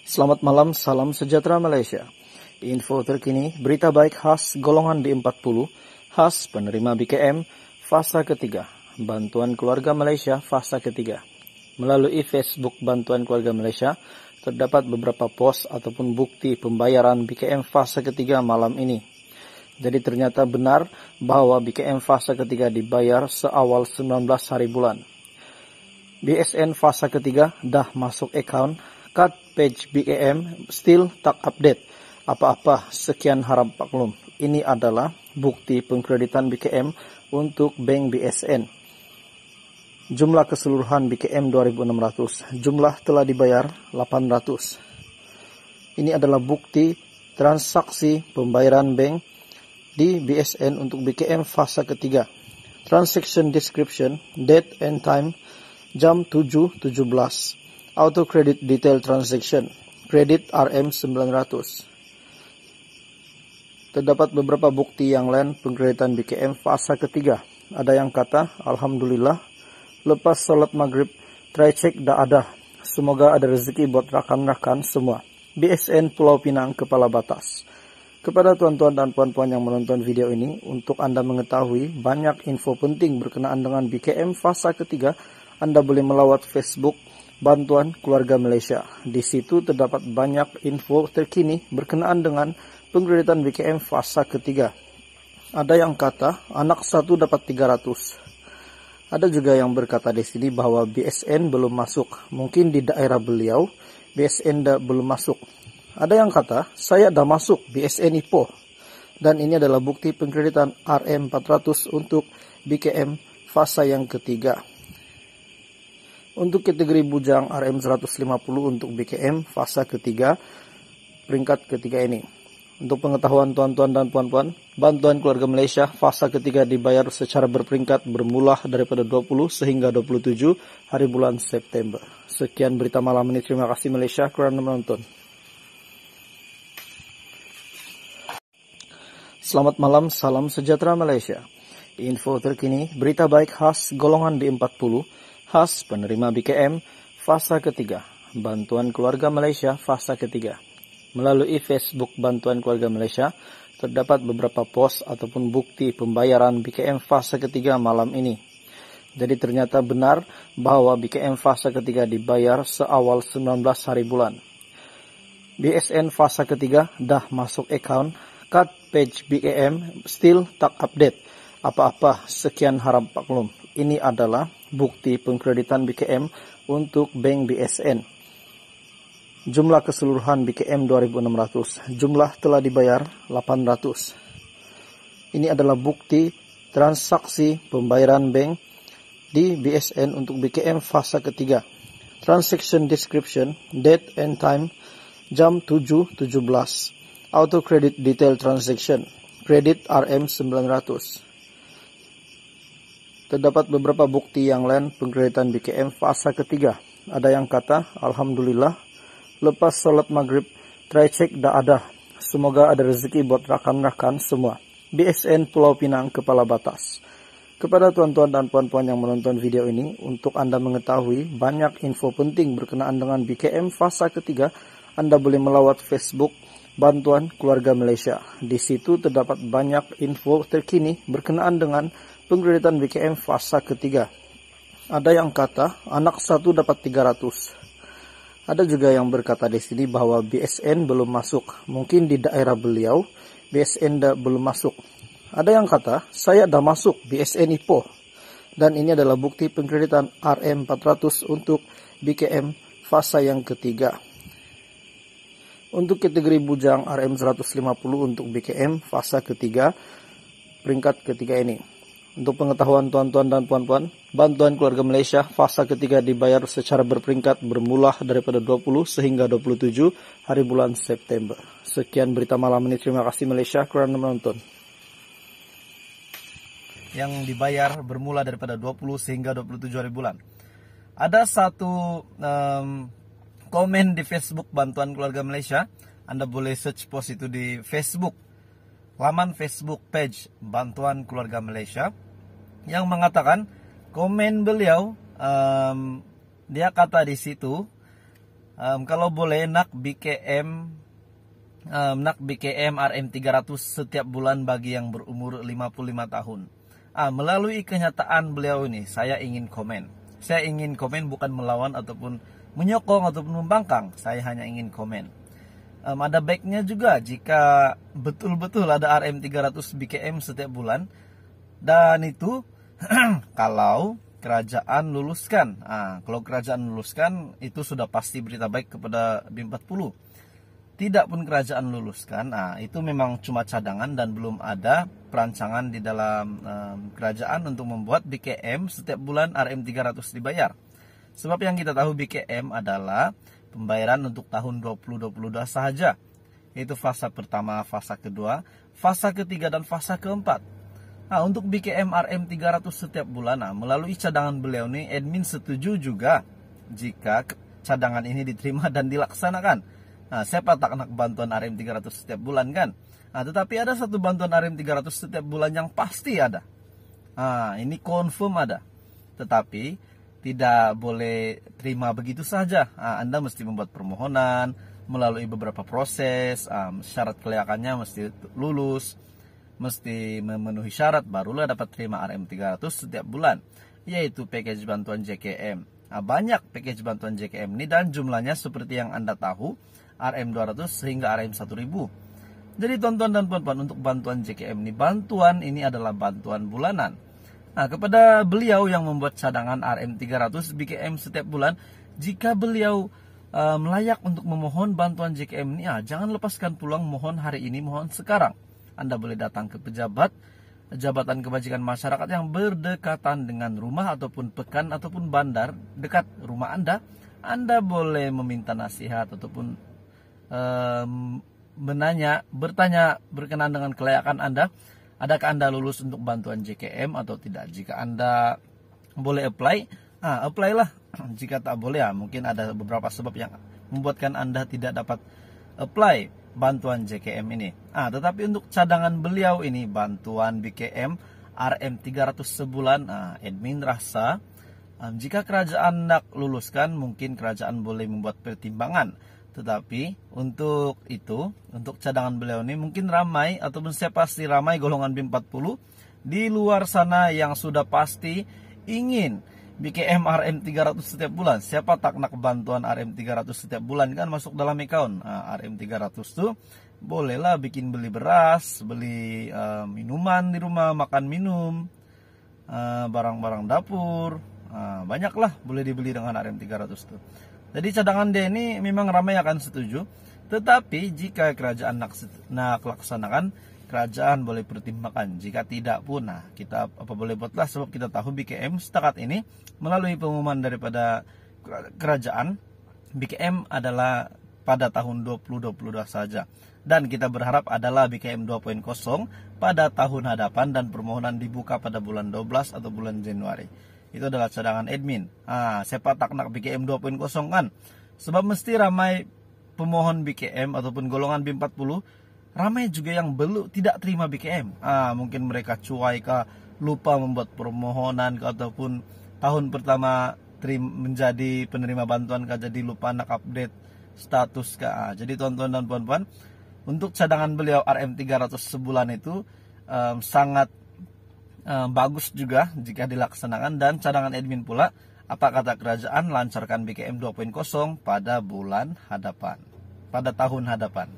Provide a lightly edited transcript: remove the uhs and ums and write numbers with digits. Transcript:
Selamat malam, salam sejahtera Malaysia. Info terkini, berita baik khas golongan D40, khas penerima BKM, fasa ketiga, Bantuan Keluarga Malaysia, fasa ketiga. Melalui Facebook Bantuan Keluarga Malaysia, terdapat beberapa pos ataupun bukti pembayaran BKM fasa ketiga malam ini. Jadi ternyata benar bahwa BKM fasa ketiga dibayar seawal 19 hari bulan. BSN fasa ketiga dah masuk account. Cut page BKM still tak update apa-apa, sekian harap maklum. Ini adalah bukti pengkreditan BKM untuk bank BSN. Jumlah keseluruhan BKM 2.600, jumlah telah dibayar 800. Ini adalah bukti transaksi pembayaran bank di BSN untuk BKM fasa ketiga. Transaction description, date and time, jam 7.17. Auto credit detail transaction, kredit RM900. Terdapat beberapa bukti yang lain pengkreditan BKM fasa ketiga. Ada yang kata, Alhamdulillah, lepas salat maghrib, try check dah ada. Semoga ada rezeki buat rakan-rakan semua. BSN Pulau Pinang, Kepala Batas. Kepada tuan-tuan dan puan-puan yang menonton video ini, untuk Anda mengetahui banyak info penting berkenaan dengan BKM fasa ketiga, Anda boleh melawat Facebook Bantuan Keluarga Malaysia. Di situ terdapat banyak info terkini berkenaan dengan pengkreditan BKM fasa ketiga. Ada yang kata anak satu dapat 300. Ada juga yang berkata di sini bahwa BSN belum masuk. Mungkin di daerah beliau BSN belum masuk. Ada yang kata saya dah masuk BSN Ipoh. Dan ini adalah bukti pengkreditan RM400 untuk BKM fasa yang ketiga. Untuk kategori bujang RM150 untuk BKM fasa ketiga, peringkat ketiga ini. Untuk pengetahuan tuan-tuan dan puan-puan, Bantuan Keluarga Malaysia fasa ketiga dibayar secara berperingkat bermula daripada 20 sehingga 27 hari bulan September. Sekian berita malam ini, terima kasih Malaysia kerana menonton. Selamat malam, salam sejahtera Malaysia. Info terkini, berita baik khas golongan D40, khas penerima BKM fasa ketiga, Bantuan Keluarga Malaysia fasa ketiga. Melalui Facebook Bantuan Keluarga Malaysia, terdapat beberapa pos ataupun bukti pembayaran BKM fasa ketiga malam ini. Jadi ternyata benar bahwa BKM fasa ketiga dibayar seawal 19 hari bulan. BSN fasa ketiga dah masuk account. Cut page BKM still tak update apa-apa, sekian harap maklum. Ini adalah bukti pengkreditan BKM untuk bank BSN. Jumlah keseluruhan BKM 2.600, jumlah telah dibayar 800. Ini adalah bukti transaksi pembayaran bank di BSN untuk BKM fasa ketiga. Transaction description, date and time, jam 7.17. Auto credit detail transaction, kredit RM900. Terdapat beberapa bukti yang lain pengkreditan BKM fasa ketiga. Ada yang kata, Alhamdulillah, lepas salat maghrib, try check dah ada. Semoga ada rezeki buat rakan-rakan semua. BSN Pulau Pinang, Kepala Batas. Kepada tuan-tuan dan puan-puan yang menonton video ini, untuk Anda mengetahui banyak info penting berkenaan dengan BKM fasa ketiga, Anda boleh melawat Facebook Bantuan Keluarga Malaysia. Di situ terdapat banyak info terkini berkenaan dengan pengkreditan BKM fasa ketiga. Ada yang kata anak satu dapat 300. Ada juga yang berkata di sini bahwa BSN belum masuk. Mungkin di daerah beliau BSN belum masuk. Ada yang kata saya dah masuk BSN Ipoh. Dan ini adalah bukti pengkreditan RM400 untuk BKM fasa yang ketiga. Untuk kategori bujang RM150 untuk BKM fasa ketiga, peringkat ketiga ini. Untuk pengetahuan tuan-tuan dan puan-puan, Bantuan Keluarga Malaysia fasa ketiga dibayar secara berperingkat bermula daripada 20 sehingga 27 hari bulan September. Sekian berita malam ini, terima kasih Malaysia kerana menonton. Yang dibayar bermula daripada 20 sehingga 27 hari bulan. Ada satu komen di Facebook Bantuan Keluarga Malaysia. Anda boleh search post itu di Facebook, laman Facebook page Bantuan Keluarga Malaysia, yang mengatakan komen beliau, dia kata di situ Kalau boleh nak BKM RM300 setiap bulan bagi yang berumur 55 tahun. Melalui kenyataan beliau ini, saya ingin komen. Saya ingin komen bukan melawan ataupun menyokong ataupun membangkang. Saya hanya ingin komen. Ada baiknya juga jika betul-betul ada RM300 BKM setiap bulan. Dan itu kalau kerajaan luluskan. Kalau kerajaan luluskan itu sudah pasti berita baik kepada BIM40. Tidak pun kerajaan luluskan, itu memang cuma cadangan dan belum ada perancangan di dalam kerajaan untuk membuat BKM setiap bulan RM300 dibayar. Sebab yang kita tahu BKM adalah pembayaran untuk tahun 2022 sahaja, yaitu fase pertama, fase kedua, fase ketiga, dan fase keempat. Untuk BKM RM300 setiap bulan, melalui cadangan beliau nih, admin setuju juga jika cadangan ini diterima dan dilaksanakan. Siapa tak nak bantuan RM300 setiap bulan kan? Tetapi ada satu bantuan RM300 setiap bulan yang pasti ada. Ini confirm ada. Tetapi tidak boleh terima begitu saja. Anda mesti membuat permohonan melalui beberapa proses. Syarat kelayakannya mesti lulus, mesti memenuhi syarat, barulah dapat terima RM300 setiap bulan, yaitu package bantuan JKM. Banyak package bantuan JKM ini dan jumlahnya seperti yang Anda tahu, RM200 hingga RM1000. Jadi tonton dan puan-puan, untuk bantuan JKM ini, bantuan ini adalah bantuan bulanan. Kepada beliau yang membuat cadangan RM300 BKM setiap bulan, jika beliau layak untuk memohon bantuan JKM ini, jangan lepaskan peluang mohon hari ini, mohon sekarang. Anda boleh datang ke pejabat, Jabatan Kebajikan Masyarakat yang berdekatan dengan rumah ataupun pekan ataupun bandar dekat rumah Anda. Anda boleh meminta nasihat ataupun bertanya berkenaan dengan kelayakan Anda. Adakah Anda lulus untuk bantuan JKM atau tidak? Jika Anda boleh apply lah. Jika tak boleh, mungkin ada beberapa sebab yang membuatkan Anda tidak dapat apply bantuan JKM ini. Tetapi untuk cadangan beliau ini, bantuan BKM RM300 sebulan, admin rasa jika kerajaan nak luluskan, mungkin kerajaan boleh membuat pertimbangan. Tetapi untuk itu, untuk cadangan beliau ini, mungkin ramai ataupun saya pasti ramai golongan BIM40 di luar sana yang sudah pasti ingin BKM RM300 setiap bulan. Siapa tak nak bantuan RM300 setiap bulan kan, masuk dalam account. RM300 tuh bolehlah bikin beli beras, beli minuman di rumah, makan minum, barang-barang dapur, banyaklah boleh dibeli dengan RM300 tuh. Jadi cadangan dia ini memang ramai akan setuju. Tetapi jika kerajaan nak laksanakan, kerajaan boleh pertimbangkan. Jika tidak pun, kita apa boleh buatlah, sebab kita tahu BKM setakat ini melalui pengumuman daripada kerajaan, BKM adalah pada tahun 2022 saja. Dan kita berharap adalah BKM 2.0 pada tahun hadapan dan permohonan dibuka pada bulan 12 atau bulan Januari. Itu adalah cadangan admin. Siapa tak nak BKM 2.0 kan? Sebab mesti ramai pemohon BKM ataupun golongan BIM40, ramai juga yang belum tidak terima BKM. Mungkin mereka cuai kah, lupa membuat permohonan kah, ataupun tahun pertama menjadi penerima bantuan kah, jadi lupa nak update status kah. Jadi tuan-tuan dan puan-puan, untuk cadangan beliau RM300 sebulan itu sangat bagus juga jika dilaksanakan. Dan cadangan admin pula, apa kata kerajaan, lancarkan BKM 2.0 pada bulan hadapan, pada tahun hadapan.